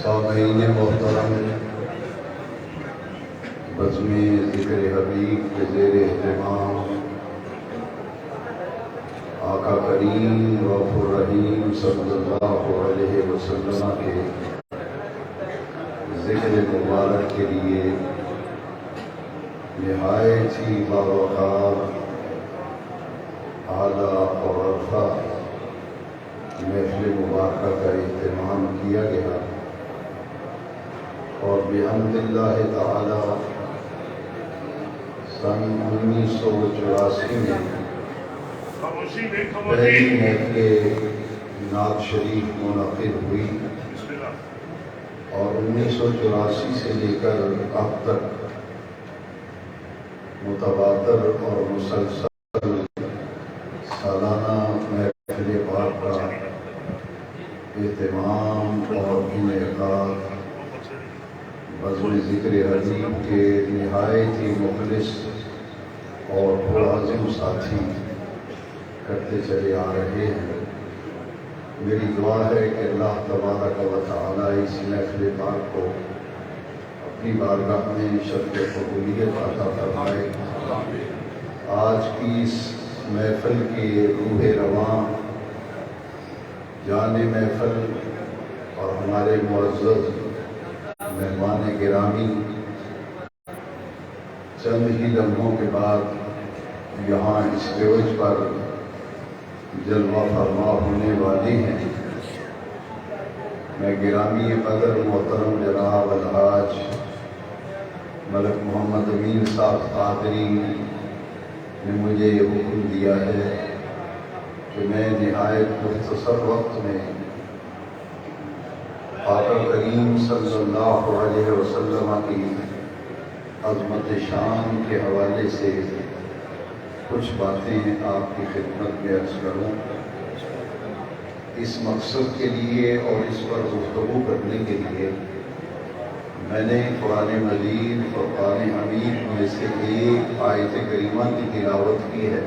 سامعین محترم، بزم ذکر حبیب کے زیر اہتمام آقا کریم رؤوف الرحیم صلی اللہ علیہ وسلم کے ذکر مبارک کے لیے نہایت ہی باوقار اعلیٰ اور عرفہ محفل مبارکہ کا اہتمام کیا گیا، اور بحمد اللہ تعالی سن 1984 میں پہلی محفل نعت شریف منعقد ہوئی، اور 1984 سے لے کر اب تک متواتر اور مسلسل سالانہ محفل پاک کا اہتمام اور انعقاد بزم ذکر حبیب کے نہایت ہی مخلص اور پرعزم ساتھی کرتے چلے آ رہے ہیں۔ میری دعا ہے کہ اللہ تبارک و تعالی اس محفل پاک کو اپنی بارگاہ میں شرف قبولیت عطا فرمائے۔ آج کی اس محفل کی روح رواں جان محفل اور ہمارے معزز مہمان گرامی چند ہی لمحوں کے بعد یہاں اسٹیج پر جلوہ فرما ہونے والی ہیں۔ میں گرامی قدر محترم جناب الحاج ملک محمد امین صاحب قادری نے مجھے یہ حکم دیا ہے کہ میں نہایت مختصر وقت میں آقا کریم صلی اللہ علیہ وسلم کی عظمت شان کے حوالے سے کچھ باتیں آپ کی خدمت میں عرض کروں۔ اس مقصد کے لیے اور اس پر گفتگو کرنے کے لیے میں نے قرآن مجید فرقان حمید میں سے ایک آیت کریمہ کی تلاوت کی ہے،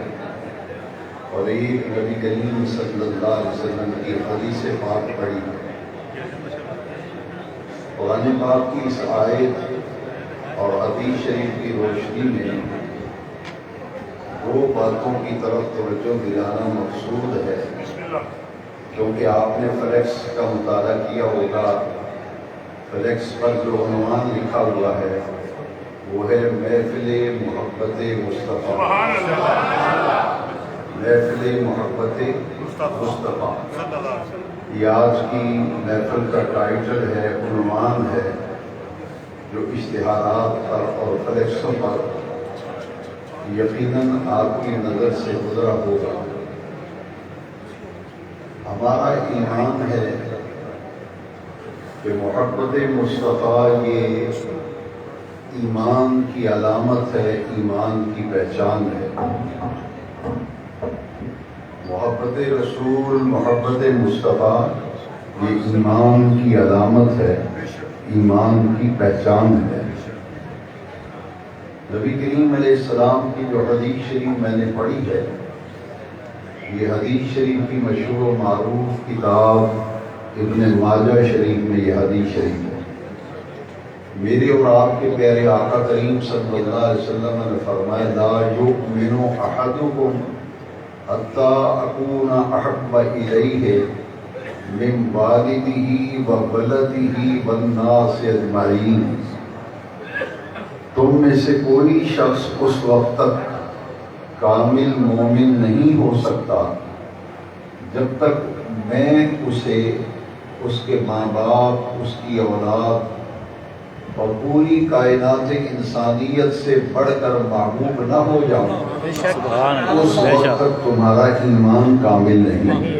اور ایک نبی کریم صلی اللہ علیہ وسلم کی حدیث پاک پڑھی ہے۔ قرآن پاک کی اس آیت اور حدیث شریف کی روشنی میں دو باتوں کی طرف توجہ دلانا مقصود ہے، کیونکہ آپ نے فلیکس کا مطالعہ کیا ہوگا۔ فلیکس پر جو عنوان لکھا ہوا ہے وہ ہے محفل محبت مصطفیٰ۔ محفل محبت مصطفیٰ، یہ آج کی محفل کا ٹائٹل ہے، عنوان ہے، جو اشتہارات پر اور فلیکسوں پر یقیناً آپ کی نظر سے گزرا ہوگا۔ ہمارا ایمان ہے کہ محبت مصطفیٰ یہ ایمان کی علامت ہے، ایمان کی پہچان ہے۔ محبت رسول، محبت مصطفیٰ یہ ایمان کی علامت ہے، ایمان کی پہچان ہے۔ نبی کریم علیہ السلام کی جو حدیث شریف میں نے پڑھی ہے، یہ حدیث شریف کی مشہور و معروف کتاب ابن ماجہ شریف میں یہ حدیث شریف ہے۔ میرے اور آپ کے پیارے آقا کریم صلی اللہ علیہ وسلم نے فرمایا، لا یؤمن احدکم حتی اکون احب الیہ من والدہ وولدہ والناس اجمعین۔ تم میں سے کوئی شخص اس وقت تک کامل مومن نہیں ہو سکتا جب تک میں اسے اس کے ماں باپ، اس کی اولاد اور پوری کائنات انسانیت سے بڑھ کر محبوب نہ ہو جاؤں، اس وقت تک تمہارا ایمان کامل نہیں۔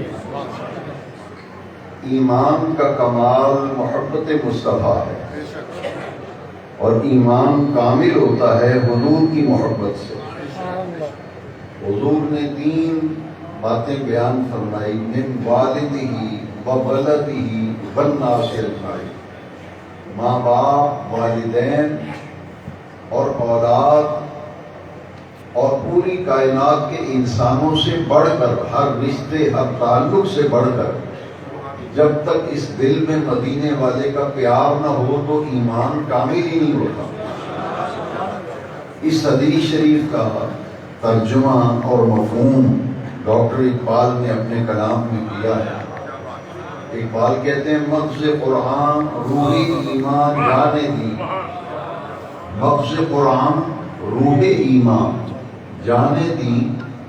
ایمان کا کمال محبت مصطفیٰ ہے، اور ایمان کامل ہوتا ہے حضور کی محبت سے۔ حضور نے 3 باتیں بیان فرمائی، من والدہ وولدہ والناس اجمعین، ماں باپ، والدین اور اولاد اور پوری کائنات کے انسانوں سے بڑھ کر، ہر رشتے، ہر تعلق سے بڑھ کر جب تک اس دل میں مدینے والے کا پیار نہ ہو تو ایمان کامل ہی نہیں ہوتا۔ اس حدیث شریف کا ترجمہ اور مفہوم ڈاکٹر اقبال نے اپنے کلام میں کیا ہے۔ اقبال کہتے ہیں مغز قرآن روح ایمان جانے دی، مغز قرآن روح ایمان جانے دی،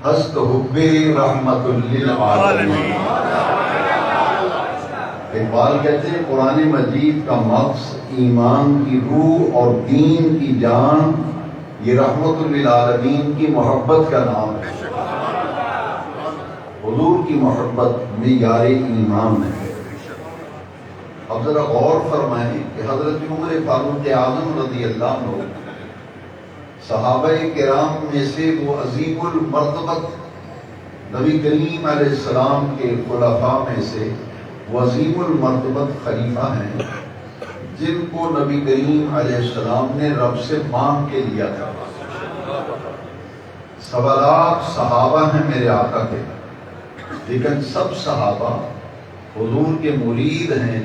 ہست حب رحمت للعالمین۔ اقبال کہتے ہیں قرآن مجید کا مغز ایمان کی روح اور دین کی جان، یہ رحمت للعالمین کی محبت کا نام ہے۔ حضور کی محبت معیار ایمان ہے۔ اب ذرا غور فرمائیں کہ حضرت عمر فاروق اعظم رضی اللہ عنہ صحابہ کرام میں سے وہ عظیم المرتبت نبی کریم علیہ السلام کے خلفاء میں سے وہ عظیم المرتبت خلیفہ ہیں جن کو نبی کریم علیہ السلام نے رب سے مانگ کے لیا تھا۔ 1.25 لاکھ صحابہ ہیں میرے آقا کے، لیکن سب صحابہ حضور کے مرید ہیں۔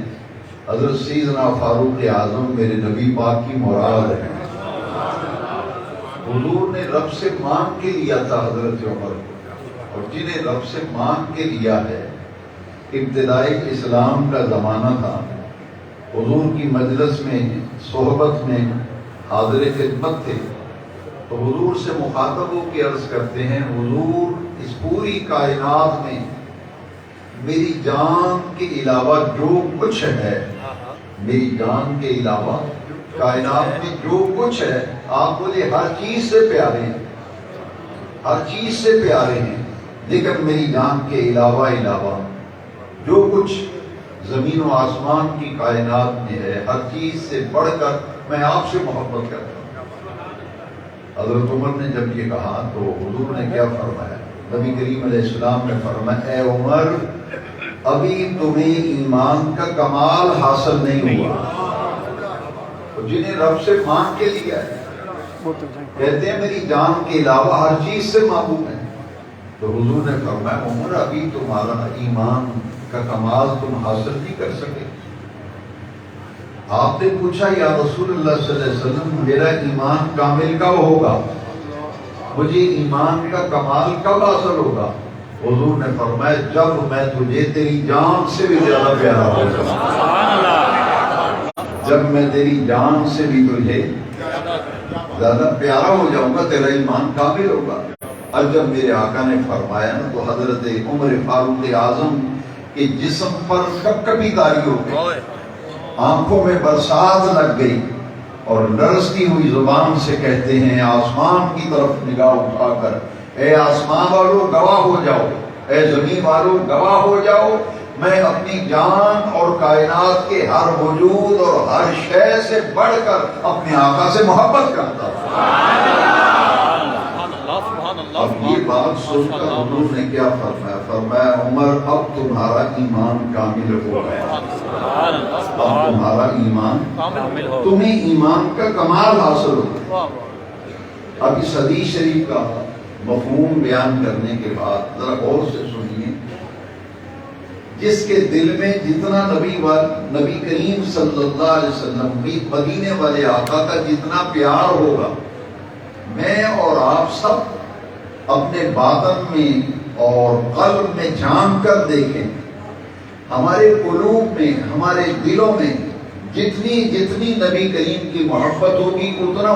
حضرت سیدنا فاروق اعظم میرے نبی پاک کی مراد ہیں۔ حضور نے رب سے مانگ کے لیا تھا حضرت عمر کو، اور جنہیں رب سے مانگ کے لیا ہے، ابتدائی اسلام کا زمانہ تھا، حضور کی مجلس میں صحبت میں حاضر خدمت تھے، تو حضور سے مخاطب ہو کے عرض کرتے ہیں حضور اس پوری کائنات میں میری جان کے علاوہ جو کچھ ہے، میری جان کے علاوہ کائنات میں جو کچھ ہے، آپ مجھے ہر چیز سے پیارے ہیں، ہر چیز سے پیارے ہیں، لیکن میری جان کے علاوہ جو کچھ زمین و آسمان کی کائنات میں ہے، ہر چیز سے بڑھ کر میں آپ سے محبت کرتا ہوں۔ حضرت عمر نے جب یہ کہا تو حضور نے کیا فرمایا؟ نبی کریم علیہ السلام نے فرمایا اے عمر، ابھی تمہیں ایمان کا کمال حاصل نہیں ہوا۔ جنہیں رب سے مانگ کے لیا ہے، کہتے ہیں میری جان کے علاوہ ہر چیز سے محبوب ہے، تو حضور نے فرمایا عمر ابھی تمہارا ایمان کا کمال تم حاصل نہیں کر سکے۔ آپ نے پوچھا یا رسول اللہ صلی اللہ علیہ وسلم میرا ایمان کامل کب ہوگا، مجھے ایمان کا کمال کب حاصل ہوگا؟ حضور نے فرمایا جب میں تجھے تیری جان سے بھی زیادہ پیارا ہو جاؤں، جب میں تیری جان سے بھی تجھے زیادہ پیارا ہو جاؤں گا، تیرا ایمان کامل ہوگا۔ اور جب میرے آقا نے فرمایا نا تو حضرت عمر فاروق اعظم کے جسم پر کپکپی طاری ہو گئی، آنکھوں میں برسات لگ گئی، اور لرزتی ہوئی زبان سے کہتے ہیں آسمان کی طرف نگاہ اٹھا کر اے آسمان والو گواہ ہو جاؤ، اے زمین والو گواہ ہو جاؤ، میں اپنی جان اور کائنات کے ہر وجود اور ہر شے سے بڑھ کر اپنے آقا سے محبت کرتا ہوں۔ اب یہ بات سن کر حضور نے کیا فرمایا عمر اب تمہارا ایمان کامل ہو گیا، اب تمہارا ایمان، تمہیں ایمان کا کمال حاصل ہو گیا۔ اب اس حدیث شریف کا مفہوم بیان کرنے کے بعد ذرا غور سے سنیے، جس کے دل میں جتنا نبی کریم صلی اللہ علیہ وسلم مدینے والے آقا کا جتنا پیار ہوگا، میں اور آپ سب اپنے باطن میں اور قلب میں جھانک کر دیکھیں، ہمارے قلوب میں، ہمارے دلوں میں جتنی نبی کریم کی محبت ہوگی اتنا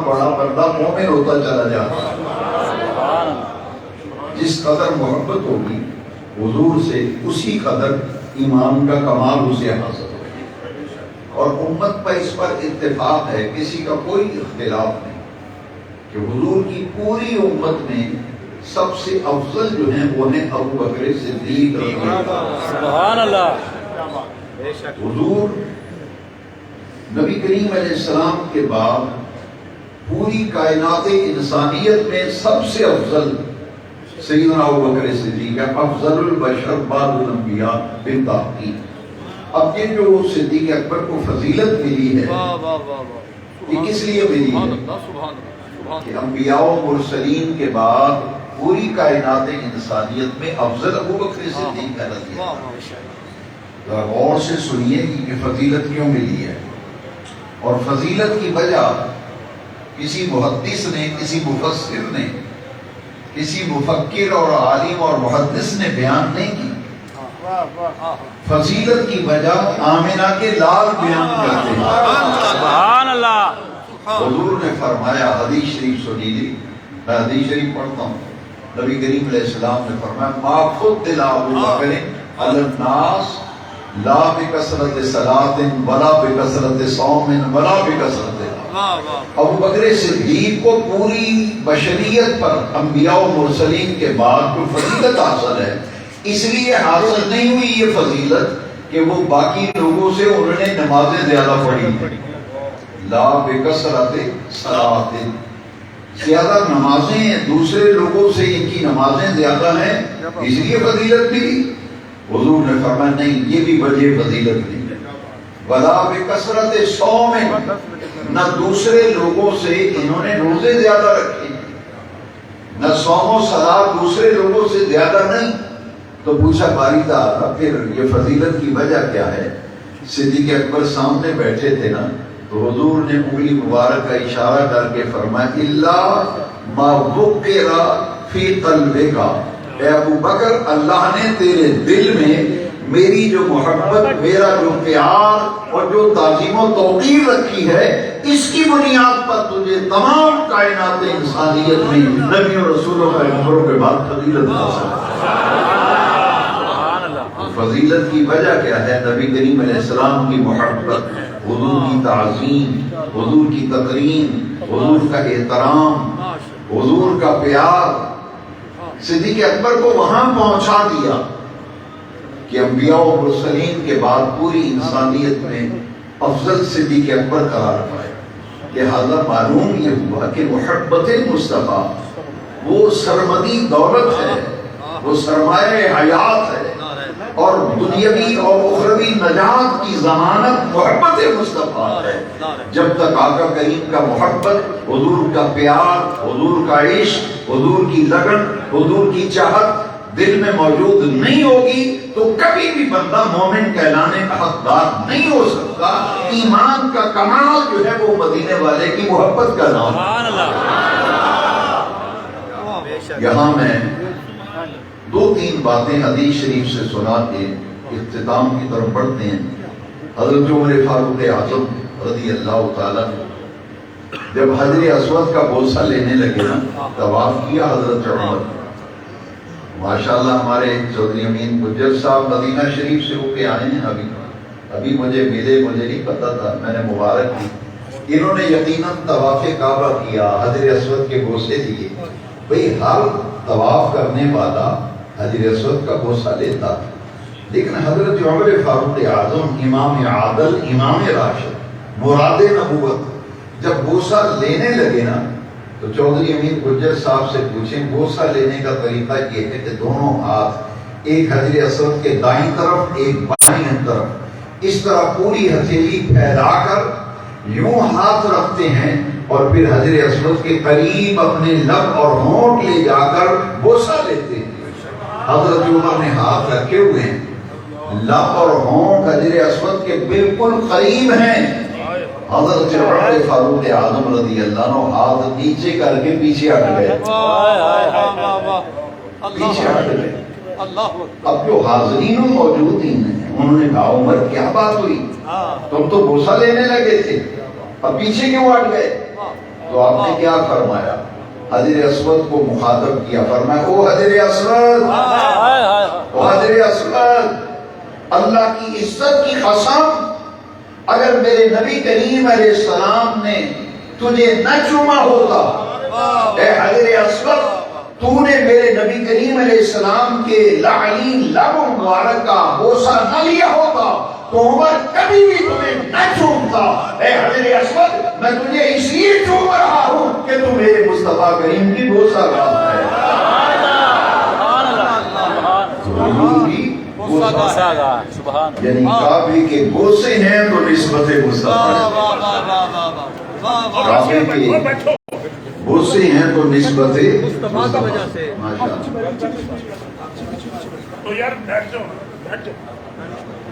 بڑا بندہ مومن ہوتا چلا جاتا ہے۔ جس قدر محبت ہوگی حضور سے اسی قدر ایمان کا کمال اسے حاصل ہوگا۔ اور امت پر اس پر اتفاق ہے، کسی کا کوئی اختلاف نہیں کہ حضور کی پوری امت میں سب سے افضل جو ہیں وہ ہیں ابو بکر صدیق رضی اللہ عنہ۔ سبحان اللہ۔ حضور نبی کریم علیہ السلام کے بعد پوری کائنات انسانیت میں سب سے افضل سیدنا ابو بکر صدیق ہے، افضل البشر بعد الانبیاء بالتحقیق۔ اب یہ جو صدیق اکبر کو فضیلت ملی ہے یہ کس لیے ملی ہے کہ انبیاء و مرسلین کے بعد پوری کائنات انسانیت میں افضل ابو بکر صدیق ہے رضی اللہ عنہ۔ غور سے سنیے کہ یہ فضیلت کیوں ملی ہے، اور فضیلت کی وجہ کسی محدث نے، کسی مفسر نے، کسی مفکر اور عالم اور محدث نے بیان نہیں کی۔ فضیلت کی وجہ آمنہ کے لال بیان کرتے ہیں۔ سبحان اللہ۔ حضور نے فرمایا، حدیث شریف سنیے، میں حدیث شریف پڑھتا ہوں، نبی کریم علیہ السلام نے فرمایا ما فضل ابو بکر علی الناس لا بکثرت صلاۃ ولا بکثرت صوم ولا بکثرت۔ ابو بکر صدیق کو پوری بشریت پر انبیاء و مرسلین کے بعد جو فضیلت حاصل ہے، اس لیے حاصل نہیں ہوئی یہ فضیلت کہ وہ باقی لوگوں سے انہوں نے نمازیں زیادہ پڑھی، لا بکثرت صلاۃ، زیادہ نمازیں ہیں، دوسرے لوگوں سے ان کی نمازیں زیادہ ہیں اس لیے فضیلت ملی۔ حضور نے فرمایا نہیں، یہ بھی وجہ فضیلت نہیں۔ ولا بکثرت صوم، نہ دوسرے لوگوں سے انہوں نے روزے زیادہ رکھے، نہ صوم و صلاۃ دوسرے لوگوں سے زیادہ نہیں۔ تو پوچھا باری تعالیٰ پھر یہ فضیلت کی وجہ کیا ہے؟ صدیق اکبر سامنے بیٹھے تھے نا، تو حضور نے انگلی مبارک کا اشارہ کر کے فرمایا الا ما ذکر فی قلبک، اے ابو بکر اللہ نے تیرے دل میں میری جو محبت، میرا جو پیار اور جو تعظیم و توقیر رکھی ہے، اس کی بنیاد پر تجھے تمام کائنات انسانیت میں نبی و رسولوں کا عمروں کے بعد فضیلت حاصل ہے۔ فضیلت کی وجہ کیا ہے؟ نبی کریم علیہ السلام کی محبت، حضور کی تعظیم، حضور کی تکریم، حضور کا احترام، حضور کا پیار۔ صدیق اکبر کو وہاں پہنچا دیا کہ انبیاء و مرسلین کے بعد پوری انسانیت میں افضل صدیق اکبر قرار پائے۔ لہذا معلوم یہ ہوا کہ محبت مصطفیٰ وہ سرمدی دولت ہے، وہ سرمایہ حیات ہے، اور دنیاوی اور اخروی نجات کی ضمانت محبت مصطفیٰ ہے۔ جب تک آقا کریم کا محبت، حضور کا پیار، حضور کا عشق، حضور کی لگن، حضور کی چاہت دل میں موجود نہیں ہوگی تو کبھی بھی بندہ مومن کہلانے کا حقدار نہیں ہو سکتا۔ ایمان کا کمال جو ہے وہ مدینے والے کی محبت کا نام ہے۔ یہاں میں دو تین باتیں حدیث شریف سے سنا کے اختتام کی طرف بڑھتے ہیں۔ حضرت عمر فاروق اعظم رضی اللہ تعالیٰ جب حجر اسود کا بوسہ لینے لگے نا، طواف کیا حضرت عمر، ماشاءاللہ ہمارے چودھری امین گجر صاحب مدینہ شریف سے ہو کے آئے ہیں، ابھی مجھے ملے، مجھے نہیں پتا تھا، میں نے مبارک کی۔ انہوں نے یقیناً طواف کعبہ کیا، حجر اسود کے بوسے دیے۔ بھئی ہر طواف کرنے والا حجر اسود کا بوسہ لیتا، لیکن حضرت عمر فاروق اعظم امام عادل، امام راشد، مراد نبوت جب بوسہ لینے لگے نا تو چودھری امین گجر صاحب سے پوچھیں بوسہ لینے کا طریقہ یہ ہے کہ دونوں ہاتھ ایک حجر اسود کے دائیں طرف ایک بائیں طرف اس طرح پوری ہتھیلی پھیلا کر یوں ہاتھ رکھتے ہیں، اور پھر حجر اسود کے قریب اپنے لب اور ہونٹ لے جا کر بوسہ لیتے ہیں۔ حضرت عمر نے ہاتھ رکھے ہوئے ہیں، لب اور ہونٹ حجر اسود کے بالکل قریب ہیں۔ حضرت عمر فاروق اعظم رضی اللہ عنہ ہاتھ نیچے کر کے پیچھے ہٹ گئے، پیچھے ہٹ گئے۔ اب جو حاضرین موجود ہیں انہوں نے کہا عمر کیا بات ہوئی، تم تو بوسہ لینے لگے تھے، اب پیچھے کیوں ہٹ گئے؟ تو آپ نے کیا فرمایا؟ حجر اسود کو مخاطب کیا، فرمایا او حجر اسود، او حجر اسود، اللہ کی عزت کی قسم اگر میرے نبی کریم علیہ السلام نے تجھے نہ چوما ہوتا، اے حجر اسود تو نے میرے نبی کریم علیہ السلام کے لعلی لب مبارک کا بوسہ نہ لیا ہوتا تو عمر کبھی بھی تمہیں نہ چومتا۔ اے حجر اسود میں تجھے اس لیے چوم رہا ہوں کہ تو میرے مصطفیٰ کریم کی بوسہ گاہ ہے۔ یعنی کعبے کے بوسے ہیں تو نسبت مصطفیٰ، کعبے کے بوسے ہیں تو نسبت مصطفیٰ۔ ماشاءاللہ۔ とやるんだよ、ちょっと。 بیٹھ جاؤ۔ ちょっと。 تو یار بیٹھ جاؤ۔ ちょっと。 بیٹھ جاؤ۔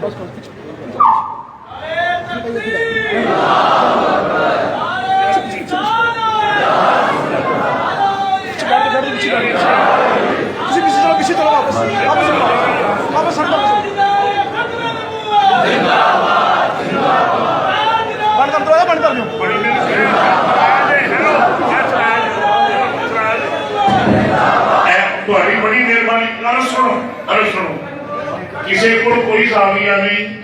ਤੁਹਾਡੀ ਬੜੀ ਮਿਹਰਬਾਨੀ। ਅਰਜ਼ ਸੁਣੋ ਕਿਸੇ ਕੋਲ ਕੋਈ ਸਾਵੀਆਂ ਨਹੀਂ,